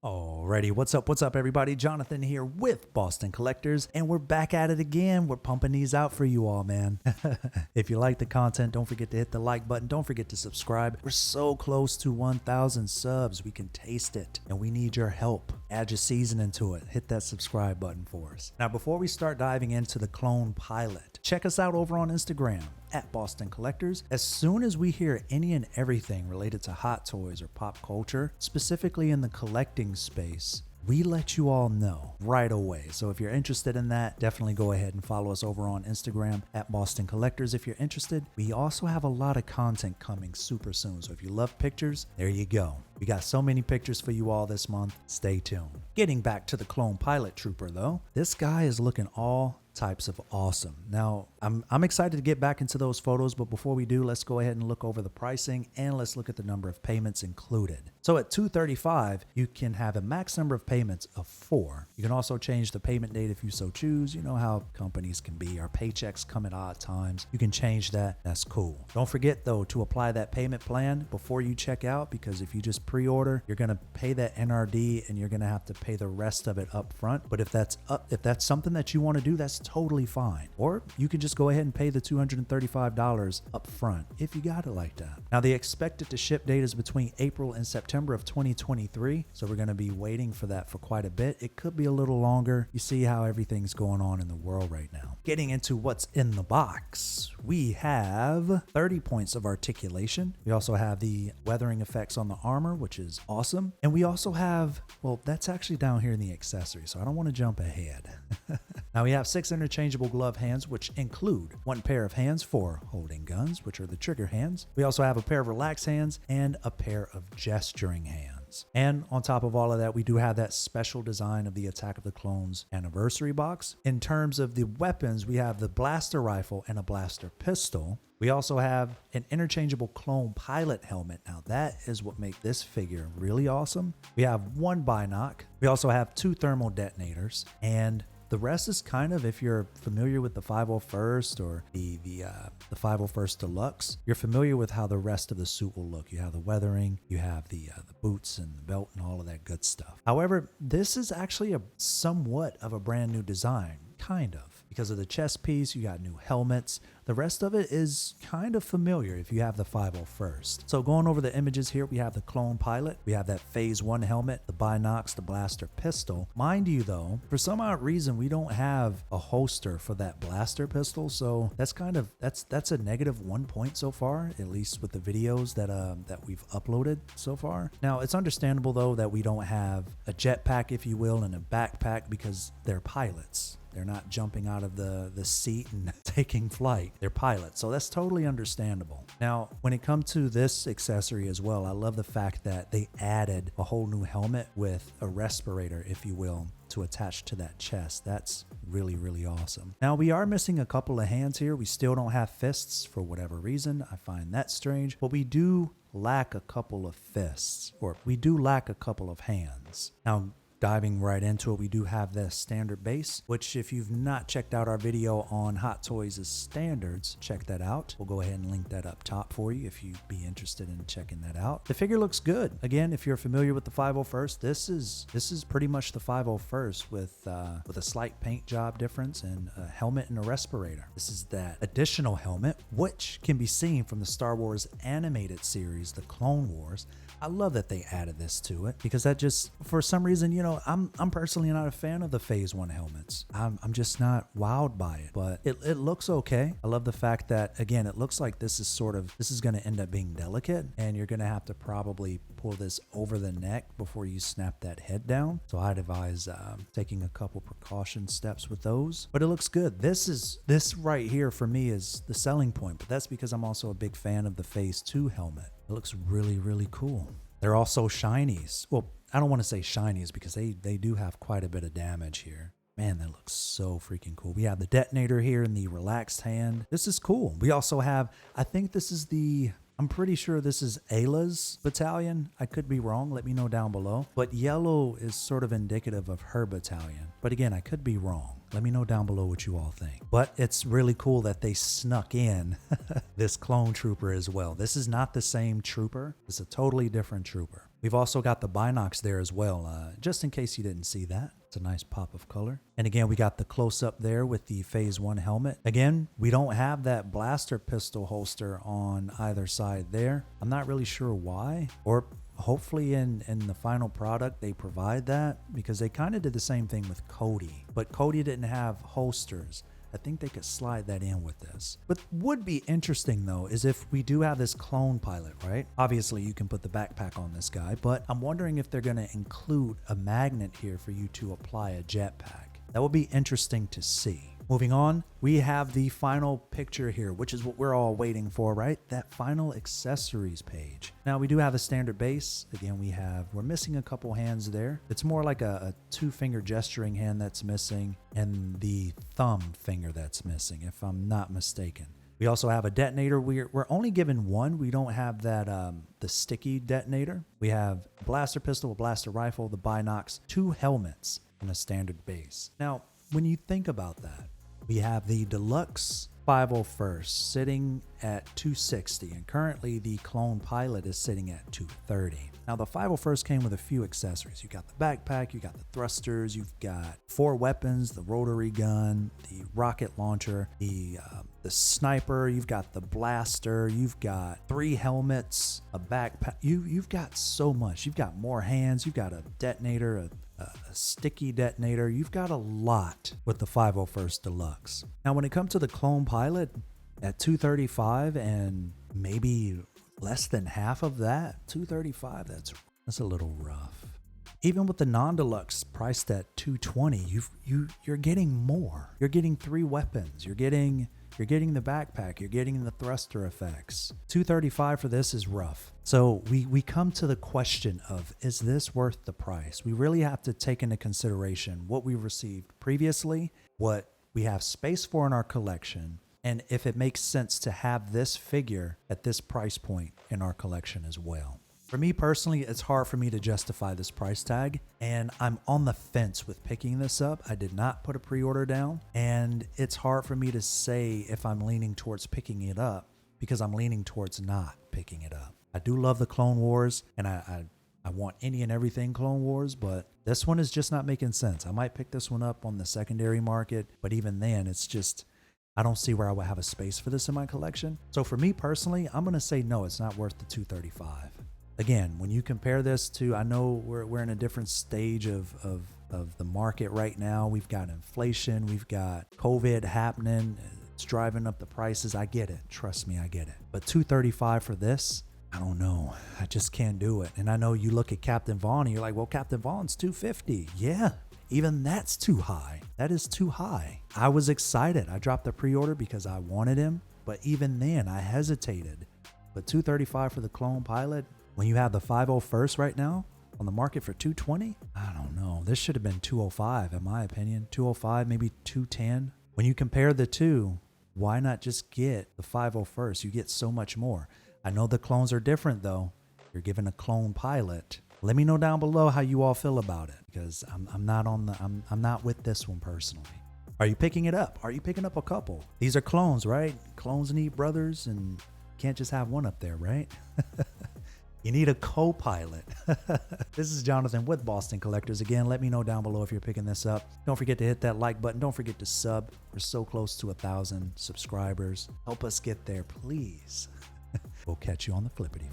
Alrighty, what's up everybody? Jonathan here with Boston Collectors, and we're back at it again. We're pumping these out for you all, man. If you like the content, don't forget to hit the like button. Don't forget to subscribe. We're so close to 1,000 subs. We can taste it, and we need your help. Add your seasoning to it. Hit that subscribe button for us. Now, before we start diving into the clone pilot, check us out over on Instagram at Boston Collectors. As soon as we hear any and everything related to Hot Toys or pop culture, specifically in the collecting space, we let you all know right away. So if you're interested in that, definitely go ahead and follow us over on Instagram at Boston Collectors if you're interested. We also have a lot of content coming super soon. So if you love pictures, there you go. We got so many pictures for you all this month. Stay tuned. Getting back to the clone pilot trooper though, this guy is looking all types of awesome. Now, I'm excited to get back into those photos, but before we do, let's go ahead and look over the pricing and let's look at the number of payments included. So at $235, you can have a max number of payments of 4. You can also change the payment date if you so choose. You know how companies can be. Our paychecks come at odd times. You can change that. That's cool. Don't forget though to apply that payment plan before you check out, because if you just pre-order, you're going to pay that NRD and you're going to have to pay the rest of it up front. But if that's something that you want to do, that's totally fine. Or you can just go ahead and pay the $235 up front if you got it like that. Now, the expected to ship date is between April and September of 2023. So we're going to be waiting for that for quite a bit. It could be a little longer. You see how everything's going on in the world right now. Getting into what's in the box, we have 30 points of articulation. We also have the weathering effects on the armor, which is awesome. And we also have, well, that's actually down here in the accessories, so I don't want to jump ahead. Now we have 6 interchangeable glove hands, which include 1 pair of hands for holding guns, which are the trigger hands. We also have a pair of relaxed hands and a pair of gesturing hands. And on top of all of that, we do have that special design of the Attack of the Clones anniversary box. In terms of the weapons, we have the blaster rifle and a blaster pistol. We also have an interchangeable clone pilot helmet. Now that is what makes this figure really awesome. We have 1 binoc. We also have 2 thermal detonators, and the rest is kind of, if you're familiar with the 501st or the 501st Deluxe, you're familiar with how the rest of the suit will look. You have the weathering, you have the boots and the belt and all of that good stuff. However, this is actually a somewhat of a brand new design. Kind of. Because of the chest piece, you got new helmets. The rest of it is kind of familiar if you have the 501st. So going over the images here, we have the clone pilot. We have that phase 1 helmet, the binocs, the blaster pistol. Mind you though, for some odd reason, we don't have a holster for that blaster pistol. So that's kind of, that's a -1 point so far, at least with the videos that we've uploaded so far. Now it's understandable though that we don't have a jetpack, if you will, and a backpack because they're pilots. They're not jumping out of the seat and taking flight. They're pilots, so that's totally understandable. Now, when it comes to this accessory as well, I love the fact that they added a whole new helmet with a respirator, if you will, to attach to that chest. That's really, really awesome. Now, we are missing a couple of hands here. We still don't have fists for whatever reason. I find that strange, but we do lack a couple of fists, or we do lack a couple of hands. Now, diving right into it, we do have the standard base, which if you've not checked out our video on Hot Toys' standards, check that out. We'll go ahead and link that up top for you if you'd be interested in checking that out. The figure looks good. Again, if you're familiar with the 501st, this is pretty much the 501st with a slight paint job difference and a helmet and a respirator. This is that additional helmet, which can be seen from the Star Wars animated series, The Clone Wars. I love that they added this to it because that just, for some reason, you know, I'm personally not a fan of the phase 1 helmets. I'm just not wowed by it, but it looks okay. I love the fact that, again, it looks like this is going to end up being delicate, and you're going to have to probably pull this over the neck before you snap that head down. So I'd advise taking a couple precaution steps with those, but it looks good. This right here for me is the selling point, but that's because I'm also a big fan of the phase 2 helmet. It looks really, really cool. They're also shinies. Well, I don't want to say shinies because they do have quite a bit of damage here. Man, that looks so freaking cool. We have the detonator here in the relaxed hand. This is cool. We also have, I think this is I'm pretty sure this is Ayla's battalion. I could be wrong. Let me know down below. But yellow is sort of indicative of her battalion. But again, I could be wrong. Let me know down below what you all think. But it's really cool that they snuck in this clone trooper as well. This is not the same trooper. It's a totally different trooper. We've also got the binocs there as well, just in case you didn't see that. It's a nice pop of color. And again, we got the close-up there with the Phase 1 helmet. Again, we don't have that blaster pistol holster on either side there. I'm not really sure why, or hopefully in the final product they provide that, because they kind of did the same thing with Cody. But Cody didn't have holsters. I think they could slide that in with this. What would be interesting though is if we do have this clone pilot, right? Obviously you can put the backpack on this guy, but I'm wondering if they're going to include a magnet here for you to apply a jetpack. That would be interesting to see. Moving on, we have the final picture here, which is what we're all waiting for, right? That final accessories page. Now we do have a standard base. Again, we're missing a couple hands there. It's more like a 2-finger gesturing hand that's missing and the thumb finger that's missing, if I'm not mistaken. We also have a detonator. We're only given one. We don't have that the sticky detonator. We have a blaster pistol, a blaster rifle, the binocs, 2 helmets, and a standard base. Now, when you think about that, we have the deluxe 501st sitting at $260, and currently the clone pilot is sitting at $230. Now the 501st came with a few accessories. You got the backpack, you got the thrusters, you've got 4 weapons, the rotary gun, the rocket launcher, the sniper, you've got the blaster, you've got 3 helmets, a backpack. You've got so much. You've got more hands, you've got a detonator, a sticky detonator. You've got a lot with the 501st Deluxe. Now, when it comes to the clone pilot at $235 and maybe less than half of that, $235, that's a little rough. Even with the non-deluxe priced at $220, you're getting more. You're getting 3 weapons. You're getting the backpack, you're getting the thruster effects. $235 for this is rough. So we come to the question of, is this worth the price? We really have to take into consideration what we received previously, what we have space for in our collection, and if it makes sense to have this figure at this price point in our collection as well. For me personally, it's hard for me to justify this price tag, and I'm on the fence with picking this up. I did not put a pre-order down, and it's hard for me to say if I'm leaning towards picking it up because I'm leaning towards not picking it up. I do love the Clone Wars, and I want any and everything Clone Wars, but this one is just not making sense. I might pick this one up on the secondary market, but even then, it's just, I don't see where I would have a space for this in my collection. So for me personally, I'm going to say no, it's not worth the $235. Again, when you compare this to, I know we're in a different stage of the market right now. We've got inflation, we've got COVID happening. It's driving up the prices. I get it. Trust me, I get it. But $235 for this, I don't know. I just can't do it. And I know you look at Captain Vaughn and you're like, well, Captain Vaughn's $250. Yeah, even that's too high. That is too high. I was excited. I dropped the pre-order because I wanted him. But even then, I hesitated. But $235 for the clone pilot, when you have the 501st right now on the market for $220, I don't know. This should have been $205 in my opinion. $205, maybe $210. When you compare the two, why not just get the 501st? You get so much more. I know the clones are different though. You're given a clone pilot. Let me know down below how you all feel about it, because I'm not with this one personally. Are you picking it up? Are you picking up a couple? These are clones, right? Clones need brothers, and can't just have one up there, right? You need a co-pilot. This is Jonathan with Boston Collectors. Again, let me know down below if you're picking this up. Don't forget to hit that like button. Don't forget to sub. We're so close to 1,000 subscribers. Help us get there, please. We'll catch you on the flippity.